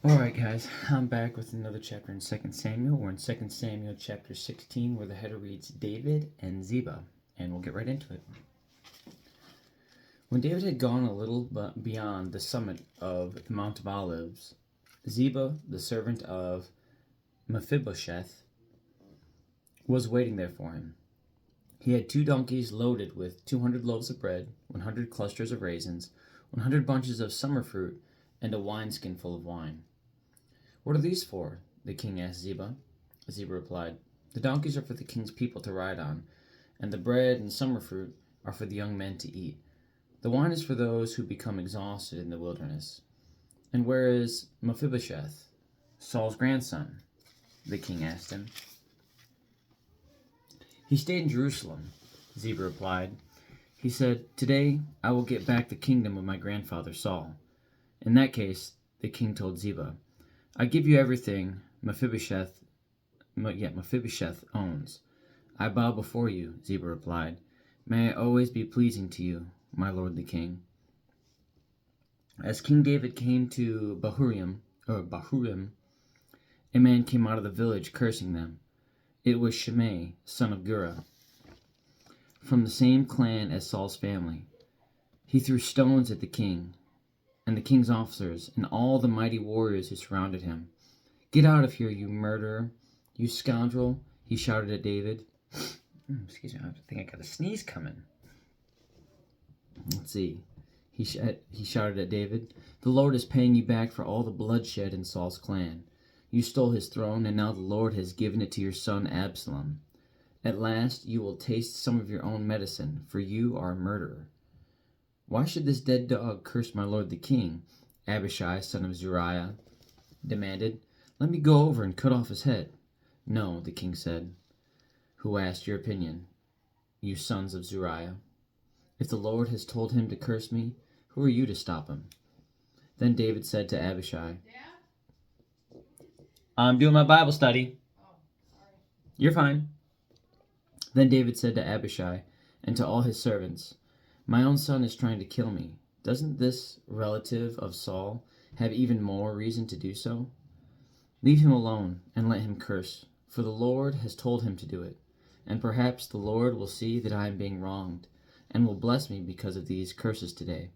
Alright, guys, I'm back with another chapter in 2 Samuel. We're in 2 Samuel chapter 16, where the header reads David and Ziba, and we'll get right into it. When David had gone a little beyond the summit of the Mount of Olives, Ziba, the servant of Mephibosheth, was waiting there for him. He had 2 donkeys loaded with 200 loaves of bread, 100 clusters of raisins, 100 bunches of summer fruit, and a wineskin full of wine. "What are these for?" the king asked Ziba. Ziba replied, "The donkeys are for the king's people to ride on, and the bread and summer fruit are for the young men to eat. The wine is for those who become exhausted in the wilderness." "And where is Mephibosheth, Saul's grandson?" the king asked him. "He stayed in Jerusalem," Ziba replied. "He said, 'Today I will get back the kingdom of my grandfather Saul.'" "In that case," the king told Ziba, "I give you everything Mephibosheth owns." "I bow before you," Ziba replied. "May I always be pleasing to you, my lord the king." As King David came to Bahurim, a man came out of the village cursing them. It was Shimei, son of Gera, from the same clan as Saul's family. He threw stones at the king and the king's officers and all the mighty warriors who surrounded him. "Get out of here, you murderer, you scoundrel," he shouted at David. Excuse me, I think I got a sneeze coming. Let's see. He shouted at David. "The Lord is paying you back for all the bloodshed in Saul's clan. You stole his throne, and now the Lord has given it to your son Absalom. At last you will taste some of your own medicine, for you are a murderer." "Why should this dead dog curse my lord the king?" Abishai, son of Zeruiah, demanded. "Let me go over and cut off his head." "No," the king said. "Who asked your opinion, you sons of Zeruiah? If the Lord has told him to curse me, who are you to stop him?" Then David said to Abishai, "I'm doing my Bible study." "You're fine." Then David said to Abishai and to all his servants, "My own son is trying to kill me. Doesn't this relative of Saul have even more reason to do so? Leave him alone and let him curse, for the Lord has told him to do it. And perhaps the Lord will see that I am being wronged, and will bless me because of these curses today."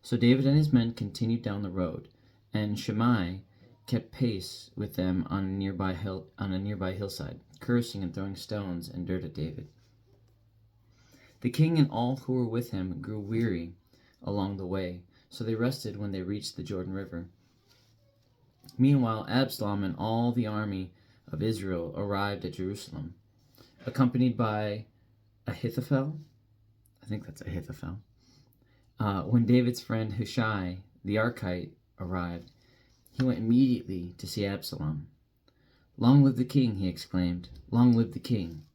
So David and his men continued down the road, and Shimei kept pace with them on a nearby hillside, cursing and throwing stones and dirt at David. The king and all who were with him grew weary along the way, so they rested when they reached the Jordan River. Meanwhile, Absalom and all the army of Israel arrived at Jerusalem, accompanied by Ahithophel. I think that's Ahithophel. When David's friend Hushai the Archite arrived, he went immediately to see Absalom. "Long live the king!" he exclaimed. "Long live the king!"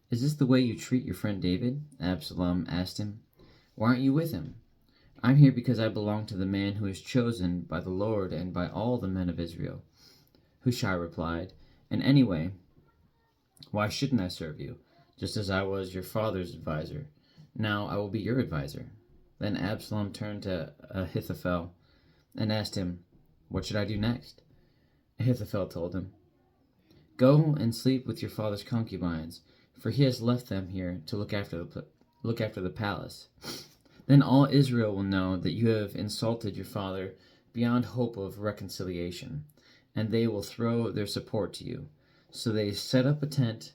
"Is this the way you treat your friend David?" Absalom asked him. "Why aren't you with him?" "I'm here because I belong to the man who is chosen by the Lord and by all the men of Israel," Hushai replied. "And anyway, why shouldn't I serve you? Just as I was your father's advisor, now I will be your advisor." Then Absalom turned to Ahithophel and asked him, "What should I do next?" Ahithophel told him, "Go and sleep with your father's concubines, for he has left them here to look after the palace. Then all Israel will know that you have insulted your father beyond hope of reconciliation, and they will throw their support to you." So they set up a tent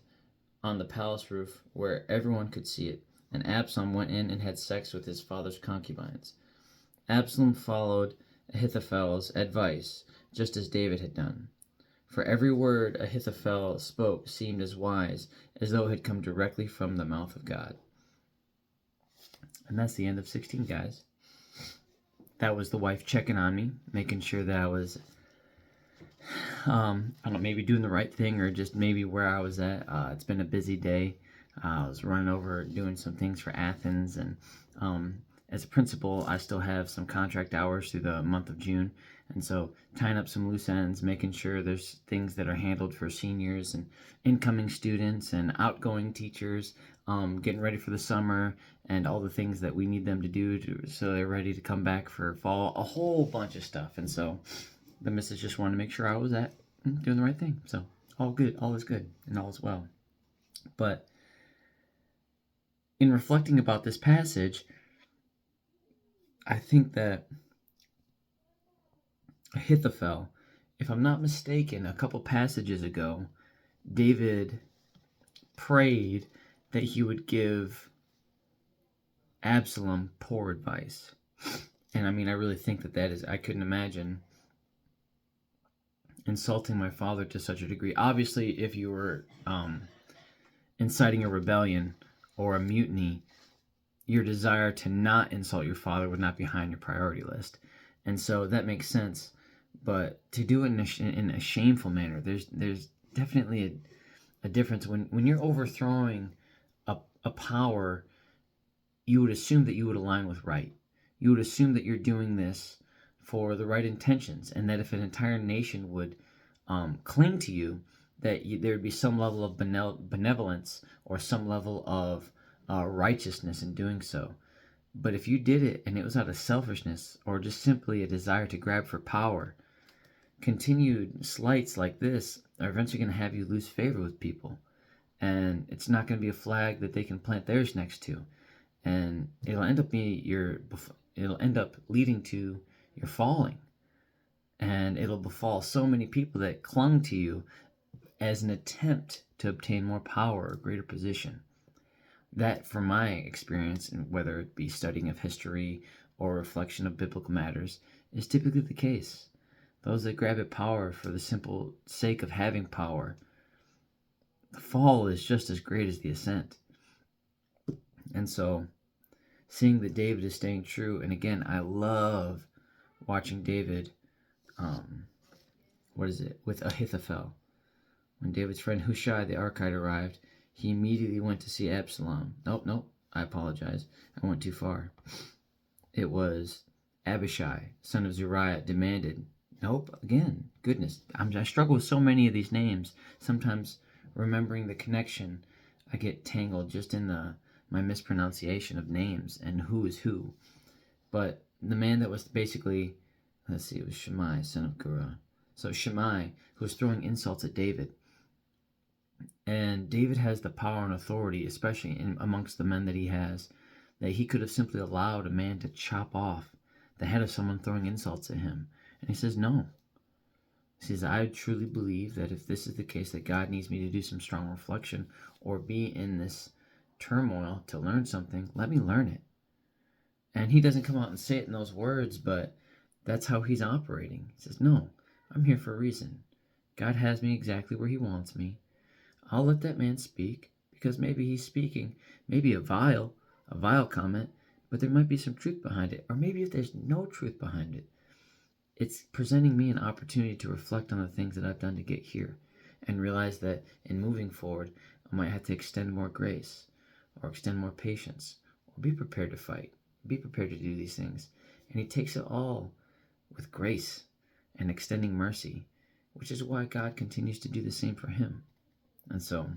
on the palace roof where everyone could see it, and Absalom went in and had sex with his father's concubines. Absalom followed Ahithophel's advice, just as David had done. For every word Ahithophel spoke seemed as wise as though it had come directly from the mouth of God. And that's the end of 16, guys. That was the wife checking on me, making sure that I was, I don't know, maybe doing the right thing or just maybe where I was at. It's been a busy day. I was running over doing some things for Athens, and as a principal, I still have some contract hours through the month of June, and so tying up some loose ends, making sure there's things that are handled for seniors and incoming students and outgoing teachers, getting ready for the summer and all the things that we need them to do so they're ready to come back for fall, a whole bunch of stuff. And so the missus just wanted to make sure I was doing the right thing. So all good, all is good, and all is well. But in reflecting about this passage, I think that Ahithophel, if I'm not mistaken, a couple passages ago, David prayed that he would give Absalom poor advice. And I mean, I really think that is, I couldn't imagine insulting my father to such a degree. Obviously, if you were inciting a rebellion or a mutiny, your desire to not insult your father would not be high on your priority list. And so that makes sense. But to do it in a shameful manner, there's definitely a difference. When you're overthrowing a power, you would assume that you would align with right. You would assume that you're doing this for the right intentions, and that if an entire nation would cling to you, that there would be some level of benevolence or some level of righteousness in doing so. But if you did it and it was out of selfishness or just simply a desire to grab for power, continued slights like this are eventually going to have you lose favor with people. And it's not going to be a flag that they can plant theirs next to. And it'll end up leading to your falling. And it'll befall so many people that clung to you as an attempt to obtain more power or greater position. That, from my experience, and whether it be studying of history or reflection of biblical matters, is typically the case. Those that grab at power for the simple sake of having power, the fall is just as great as the ascent. And so, seeing that David is staying true, and again, I love watching David, with Ahithophel. When David's friend Hushai the Archite arrived, he immediately went to see Absalom. Nope, I apologize. I went too far. It was Abishai, son of Zeruiah, demanded. Nope, again, goodness. I struggle with so many of these names. Sometimes remembering the connection, I get tangled just in my mispronunciation of names and who is who. But the man that was basically, it was Shimei, son of Gera. So Shimei, who was throwing insults at David. And David has the power and authority, especially amongst the men that he has, that he could have simply allowed a man to chop off the head of someone throwing insults at him. And he says, no. He says, I truly believe that if this is the case, that God needs me to do some strong reflection or be in this turmoil to learn something, let me learn it. And he doesn't come out and say it in those words, but that's how he's operating. He says, no, I'm here for a reason. God has me exactly where he wants me. I'll let that man speak, because maybe he's speaking, maybe a vile comment, but there might be some truth behind it. Or maybe if there's no truth behind it, it's presenting me an opportunity to reflect on the things that I've done to get here and realize that in moving forward, I might have to extend more grace or extend more patience or be prepared to fight, be prepared to do these things. And he takes it all with grace and extending mercy, which is why God continues to do the same for him. And so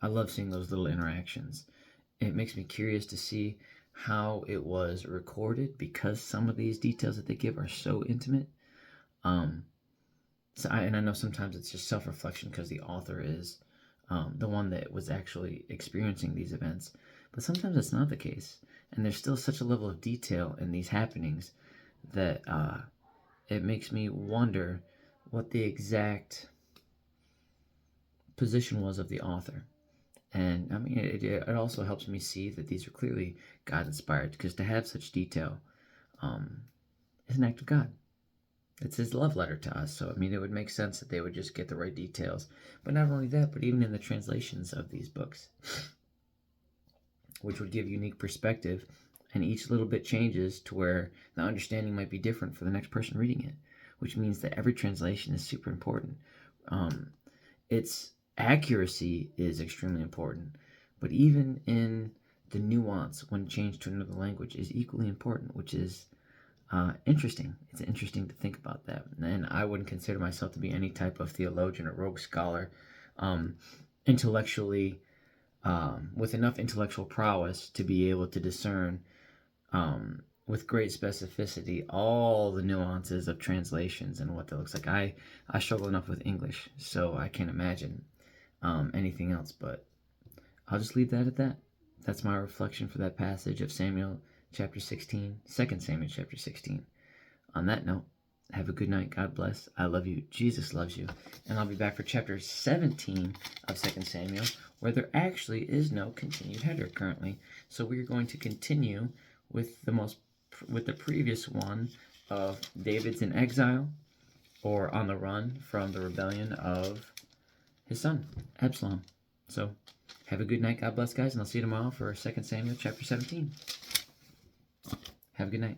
I love seeing those little interactions. It makes me curious to see how it was recorded, because some of these details that they give are so intimate. I know sometimes it's just self-reflection because the author is the one that was actually experiencing these events, but sometimes it's not the case, and there's still such a level of detail in these happenings that it makes me wonder what the exact position was of the author. And I mean, it also helps me see that these are clearly God inspired, because to have such detail is an act of God. It's his love letter to us. So I mean, it would make sense that they would just get the right details. But not only that, but even in the translations of these books, which would give unique perspective, and each little bit changes to where the understanding might be different for the next person reading it, which means that every translation is super important. Its accuracy is extremely important, but even in the nuance when changed to another language is equally important, which is interesting. It's interesting to think about that. And I wouldn't consider myself to be any type of theologian or rogue scholar, intellectually, with enough intellectual prowess to be able to discern with great specificity all the nuances of translations and what that looks like. I struggle enough with English, so I can't imagine anything else, but I'll just leave that at that. That's my reflection for that passage of Samuel chapter 16, 2 Samuel chapter 16. On that note, have a good night. God bless. I love you. Jesus loves you. And I'll be back for chapter 17 of 2 Samuel, where there actually is no continued header currently. So we're going to continue with the previous one of David's in exile or on the run from the rebellion of his son, Absalom. So have a good night. God bless, guys, and I'll see you tomorrow for 2 Samuel chapter 17. Have a good night.